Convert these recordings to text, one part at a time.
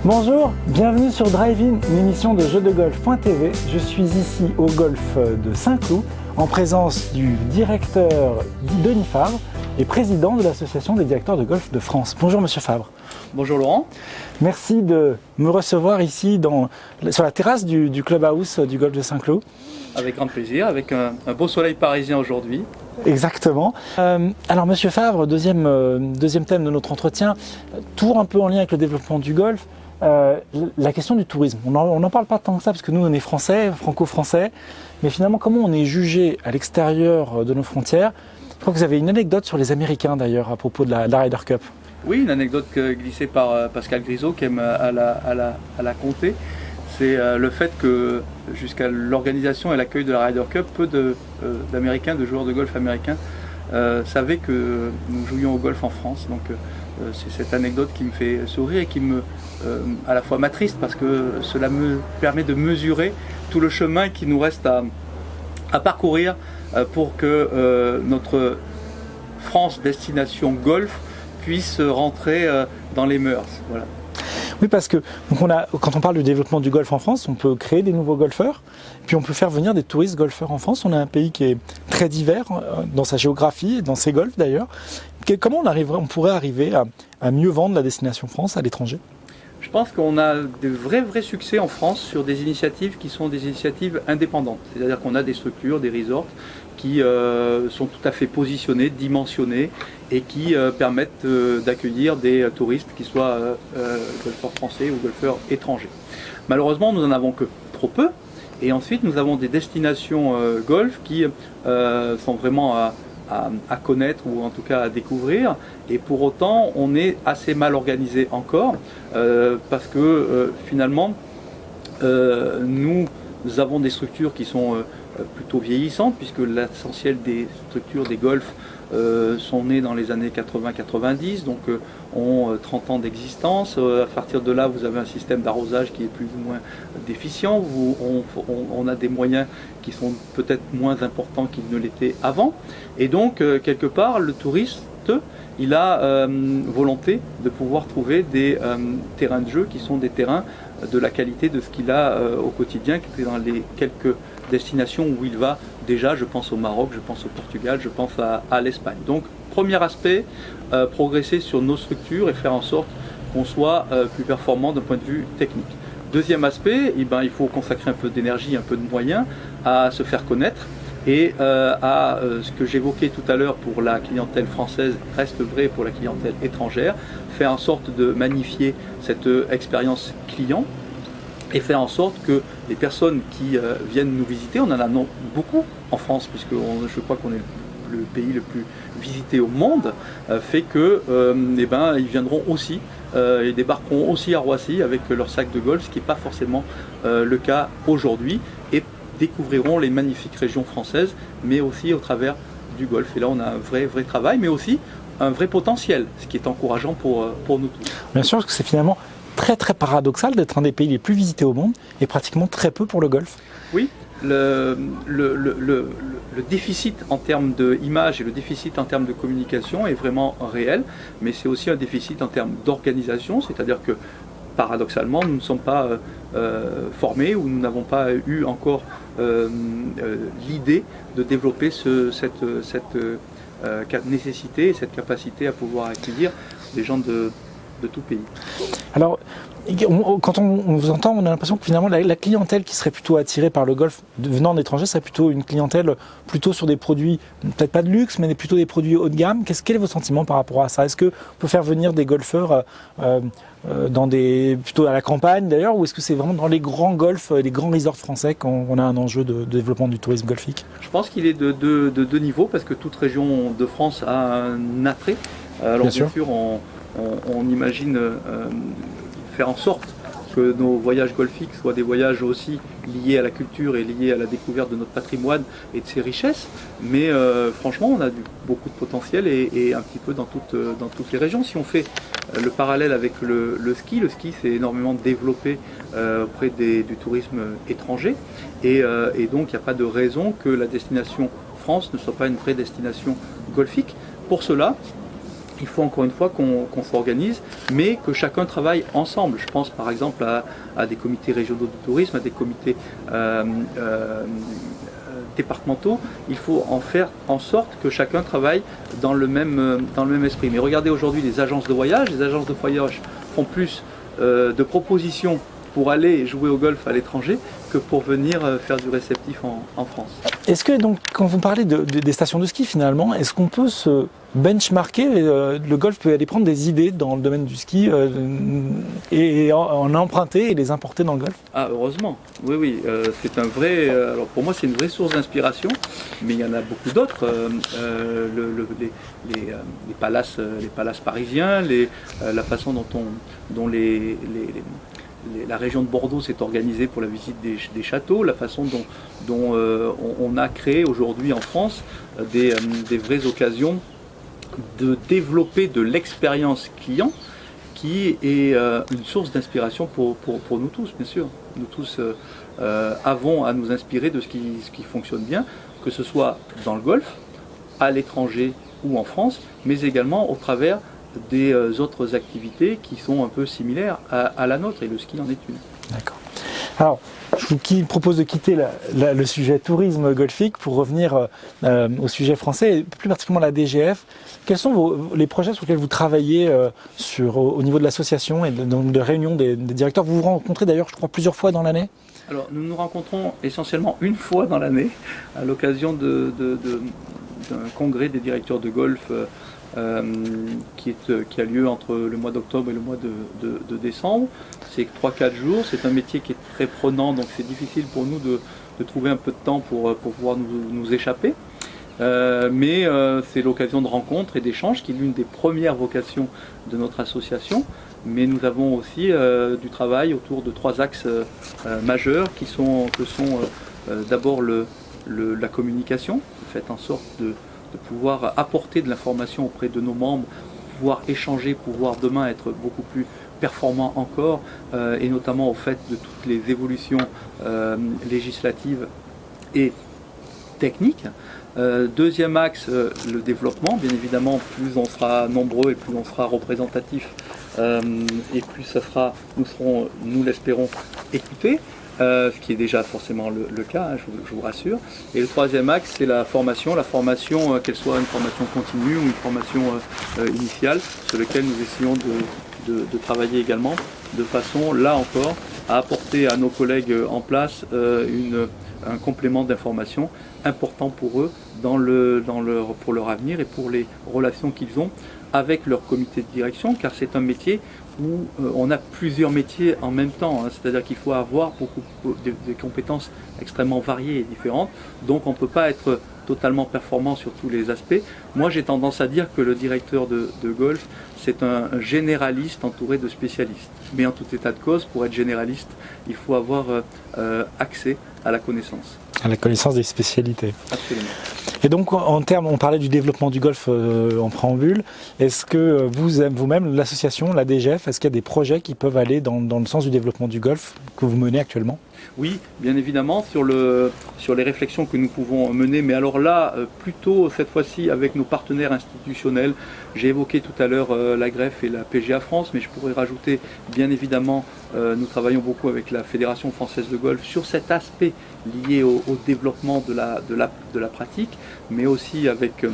Bonjour, bienvenue sur Drive-In, une émission de jeuxdegolf.tv. Je suis ici au golf de Saint-Cloud en présence du directeur Denis Favre et président de l'association des directeurs de golf de France. Bonjour Monsieur Favre. Bonjour Laurent. Merci de me recevoir ici sur la terrasse du clubhouse du golf de Saint-Cloud. Avec grand plaisir, avec un beau soleil parisien aujourd'hui. Exactement. Alors Monsieur Favre, deuxième thème de notre entretien, toujours un peu en lien avec le développement du golf. La question du tourisme, on n'en parle pas tant que ça parce que nous on est français, franco-français, mais finalement comment on est jugé à l'extérieur de nos frontières. Je crois que vous avez une anecdote sur les Américains d'ailleurs à propos de la Ryder Cup. Oui, une anecdote glissée par Pascal Grisot qui aime à la conter. C'est le fait que jusqu'à l'organisation et l'accueil de la Ryder Cup, peu d'Américains, de joueurs de golf américains savaient que nous jouions au golf en France. Donc c'est cette anecdote qui me fait sourire et qui à la fois m'attriste parce que cela me permet de mesurer tout le chemin qui nous reste à parcourir pour que notre France destination golf puisse rentrer dans les mœurs. Voilà. Oui, parce que quand on parle du développement du golf en France, on peut créer des nouveaux golfeurs, puis on peut faire venir des touristes golfeurs en France. On a un pays qui est très divers dans sa géographie, dans ses golfs d'ailleurs. Comment on pourrait arriver à mieux vendre la destination France à l'étranger ? Je pense qu'on a de vrais succès en France sur des initiatives qui sont des initiatives indépendantes. C'est-à-dire qu'on a des structures, des resorts qui sont tout à fait positionnés, dimensionnés et qui permettent d'accueillir des touristes qui soient golfeurs français ou golfeurs étrangers. Malheureusement, nous n'en avons que trop peu. Et ensuite, nous avons des destinations golf qui sont vraiment à connaître ou en tout cas à découvrir, et pour autant on est assez mal organisé encore parce que finalement nous avons des structures qui sont plutôt vieillissantes puisque l'essentiel des structures des golfs sont nées dans les années 80-90, donc ont 30 ans d'existence. À partir de là, vous avez un système d'arrosage qui est plus ou moins déficient. On a des moyens qui sont peut-être moins importants qu'ils ne l'étaient avant. Et donc, quelque part, le touriste, il a volonté de pouvoir trouver des terrains de jeu qui sont des terrains de la qualité de ce qu'il a au quotidien, qui est dans les quelques destinations où il va déjà. Je pense au Maroc, je pense au Portugal, je pense à l'Espagne. Donc, premier aspect, progresser sur nos structures et faire en sorte qu'on soit plus performant d'un point de vue technique. Deuxième aspect, il faut consacrer un peu d'énergie, un peu de moyens à se faire connaître et à ce que j'évoquais tout à l'heure pour la clientèle française reste vrai pour la clientèle étrangère, faire en sorte de magnifier cette expérience client et faire en sorte que les personnes qui viennent nous visiter, on en a beaucoup en France puisque je crois qu'on est le pays le plus visité au monde, fait que ils viendront aussi, ils débarqueront aussi à Roissy avec leur sac de golf, ce qui n'est pas forcément le cas aujourd'hui, et découvriront les magnifiques régions françaises, mais aussi au travers du golf. Et là on a un vrai travail, mais aussi un vrai potentiel, ce qui est encourageant pour nous tous. Bien sûr, parce que c'est finalement très paradoxal d'être un des pays les plus visités au monde et pratiquement très peu pour le golf. Oui, le déficit en termes d'image et le déficit en termes de communication est vraiment réel, mais c'est aussi un déficit en termes d'organisation, c'est-à-dire que paradoxalement nous ne sommes pas formés ou nous n'avons pas eu encore l'idée de développer cette nécessité et cette capacité à pouvoir accueillir des gens de tout pays. Alors, quand on vous entend, on a l'impression que finalement la clientèle qui serait plutôt attirée par le golf venant d'étrangers serait plutôt une clientèle plutôt sur des produits, peut-être pas de luxe, mais plutôt des produits haut de gamme. Quel est votre sentiment par rapport à ça ? Est-ce qu'on peut faire venir des golfeurs plutôt à la campagne d'ailleurs, ou est-ce que c'est vraiment dans les grands golfs, les grands resorts français qu'on a un enjeu de développement du tourisme golfique ? Je pense qu'il est de deux niveaux parce que toute région de France a un attrait. Alors bien sûr, on imagine faire en sorte que nos voyages golfiques soient des voyages aussi liés à la culture et liés à la découverte de notre patrimoine et de ses richesses. Mais franchement, on a beaucoup de potentiel et un petit peu dans toutes les régions. Si on fait le parallèle avec le ski s'est énormément développé auprès du tourisme étranger. Et donc, il n'y a pas de raison que la destination France ne soit pas une vraie destination golfique. Pour cela, il faut encore une fois qu'on s'organise, mais que chacun travaille ensemble. Je pense par exemple à des comités régionaux de tourisme, à des comités départementaux. Il faut en faire en sorte que chacun travaille dans le même esprit. Mais regardez aujourd'hui les agences de voyage font plus de propositions pour aller jouer au golf à l'étranger que pour venir faire du réceptif en France. Est-ce que donc, quand vous parlez des stations de ski finalement, est-ce qu'on peut se benchmarker, le golf peut aller prendre des idées dans le domaine du ski et en emprunter et les importer dans le golf? Ah, heureusement, oui, c'est un vrai. Alors pour moi, c'est une vraie source d'inspiration, mais il y en a beaucoup d'autres. Les palaces parisiens, la façon dont la région de Bordeaux s'est organisée pour la visite des châteaux, la façon dont on a créé aujourd'hui en France des vraies occasions de développer de l'expérience client qui est une source d'inspiration pour nous tous, bien sûr. Nous tous avons à nous inspirer de ce qui fonctionne bien, que ce soit dans le golf, à l'étranger ou en France, mais également au travers des autres activités qui sont un peu similaires à la nôtre, et le ski en est une. D'accord. Alors, je vous propose de quitter le sujet tourisme golfique pour revenir au sujet français, et plus particulièrement la DGF. Quels sont les projets sur lesquels vous travaillez au niveau de l'association et de réunion des directeurs? Vous vous rencontrez d'ailleurs, je crois, plusieurs fois dans l'année? Alors, nous nous rencontrons essentiellement une fois dans l'année, à l'occasion d'un congrès des directeurs de golf qui a lieu entre le mois d'octobre et le mois de décembre. C'est 3-4 jours, c'est un métier qui est très prenant, donc c'est difficile pour nous de trouver un peu de temps pour pouvoir nous échapper. Mais c'est l'occasion de rencontres et d'échanges qui est l'une des premières vocations de notre association. Mais nous avons aussi du travail autour de 3 axes majeurs que sont d'abord la communication, faites en sorte de pouvoir apporter de l'information auprès de nos membres, pouvoir échanger, pouvoir demain être beaucoup plus performant encore, et notamment au fait de toutes les évolutions législatives et techniques. Deuxième axe, le développement. Bien évidemment, plus on sera nombreux et plus on sera représentatif, et plus ça sera, nous serons, nous l'espérons, écoutés. Ce qui est déjà forcément le cas, hein, je vous rassure. Et le troisième axe, c'est la formation, qu'elle soit une formation continue ou une formation initiale, sur laquelle nous essayons de travailler également, de façon, là encore, à apporter à nos collègues en place un complément d'information important pour eux pour leur avenir et pour les relations qu'ils ont avec leur comité de direction, car c'est un métier où on a plusieurs métiers en même temps, hein, c'est-à-dire qu'il faut avoir des compétences extrêmement variées et différentes, donc on ne peut pas être totalement performant sur tous les aspects. Moi j'ai tendance à dire que le directeur de golf, c'est un généraliste entouré de spécialistes. Mais en tout état de cause, pour être généraliste, il faut avoir accès à la connaissance. À la connaissance des spécialités. Absolument. Et donc, en termes, on parlait du développement du golf en préambule. Est-ce que vous-même, l'association, la DGF, est-ce qu'il y a des projets qui peuvent aller dans le sens du développement du golf que vous menez actuellement? Oui, bien évidemment, sur les réflexions que nous pouvons mener, mais alors là, plutôt cette fois-ci avec nos partenaires institutionnels. J'ai évoqué tout à l'heure la Greffe et la PGA France, mais je pourrais rajouter, bien évidemment, nous travaillons beaucoup avec la Fédération française de golf sur cet aspect lié au développement de la pratique, mais aussi avec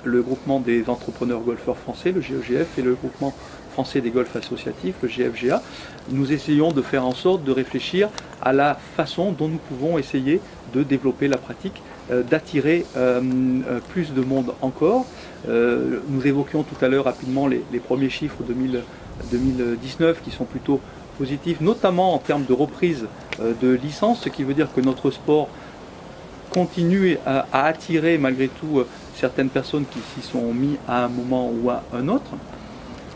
le groupement des entrepreneurs golfeurs français, le GEGF, et le groupement français des golfs associatifs, le GFGA. Nous essayons de faire en sorte de réfléchir à la façon dont nous pouvons essayer de développer la pratique, d'attirer plus de monde encore. Nous évoquions tout à l'heure rapidement les premiers chiffres 2019 qui sont plutôt positifs, notamment en termes de reprise de licences, ce qui veut dire que notre sport continue à attirer malgré tout certaines personnes qui s'y sont mis à un moment ou à un autre.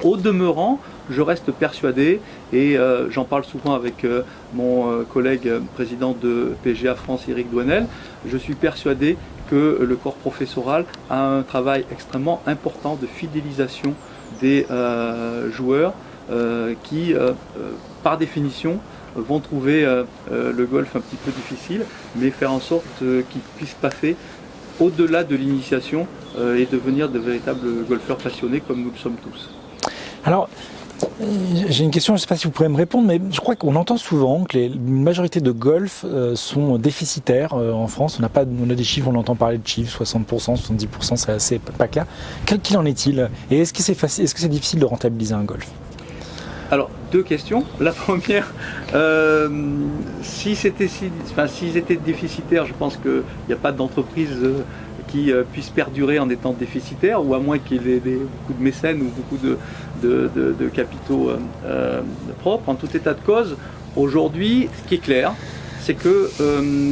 Au demeurant, je reste persuadé, et j'en parle souvent avec mon collègue président de PGA France, Eric Douanel, je suis persuadé que le corps professoral a un travail extrêmement important de fidélisation des joueurs qui, par définition, vont trouver le golf un petit peu difficile, mais faire en sorte qu'ils puissent passer au-delà de l'initiation et devenir de véritables golfeurs passionnés comme nous le sommes tous. Alors, j'ai une question, je ne sais pas si vous pourrez me répondre, mais je crois qu'on entend souvent que la majorité de golf sont déficitaires en France. On a des chiffres, on entend parler de chiffres, 60%, 70%, c'est assez pas clair. Qu'il en est-il? Et est-ce que c'est difficile de rentabiliser un golf? Alors, deux questions. La première, s'ils étaient déficitaires, je pense qu'il n'y a pas d'entreprise qui puisse perdurer en étant déficitaire, ou à moins qu'il y ait beaucoup de mécènes ou beaucoup de capitaux propres. En tout état de cause, aujourd'hui, ce qui est clair, c'est que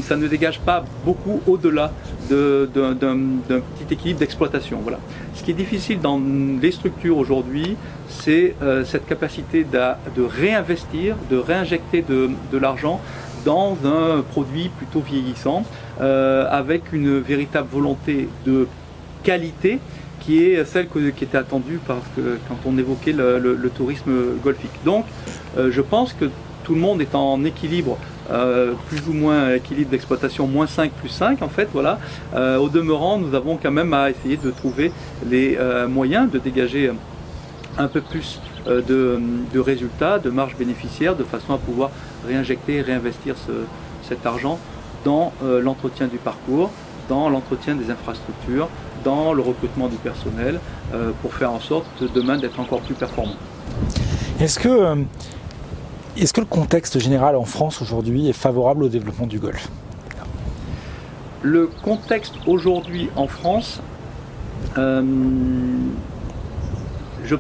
ça ne dégage pas beaucoup au-delà d'un petit équilibre d'exploitation. Voilà. Ce qui est difficile dans les structures aujourd'hui, c'est cette capacité de réinvestir, de réinjecter de l'argent dans un produit plutôt vieillissant, avec une véritable volonté de qualité qui est celle qui était attendue quand on évoquait le tourisme golfique. Donc je pense que tout le monde est en équilibre, plus ou moins équilibre d'exploitation, moins 5 plus 5 en fait, voilà. Au demeurant, nous avons quand même à essayer de trouver les moyens de dégager un peu plus de résultats, de marge bénéficiaire, de façon à pouvoir réinjecter et réinvestir cet argent dans l'entretien du parcours, dans l'entretien des infrastructures, dans le recrutement du personnel, pour faire en sorte demain d'être encore plus performant. Est-ce que le contexte général en France aujourd'hui est favorable au développement du golf? Le contexte aujourd'hui en France, je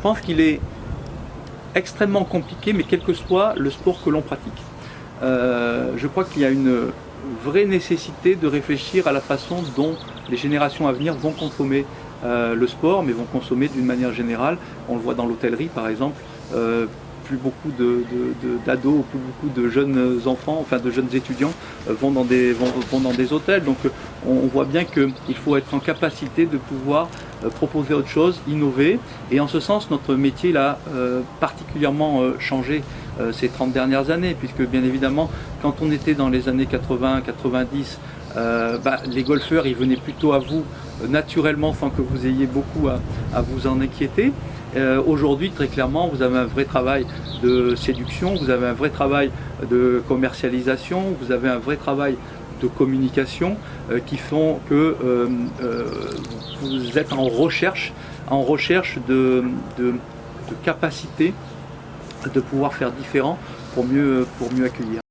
pense qu'il est extrêmement compliqué, mais quel que soit le sport que l'on pratique. Je crois qu'il y a une vraie nécessité de réfléchir à la façon dont les générations à venir vont consommer le sport, mais vont consommer d'une manière générale. On le voit dans l'hôtellerie par exemple, plus beaucoup d'ados, plus beaucoup de jeunes enfants, enfin de jeunes étudiants vont dans des hôtels. Donc on voit bien qu'il faut être en capacité de pouvoir proposer autre chose, innover. Et en ce sens, notre métier a particulièrement changé ces 30 dernières années, puisque bien évidemment, quand on était dans les années 80-90, les golfeurs ils venaient plutôt à vous naturellement sans que vous ayez beaucoup à vous en inquiéter. Aujourd'hui, très clairement, vous avez un vrai travail de séduction, vous avez un vrai travail de commercialisation, vous avez un vrai travail de communication qui font que vous êtes en recherche de capacité de pouvoir faire différent pour mieux accueillir.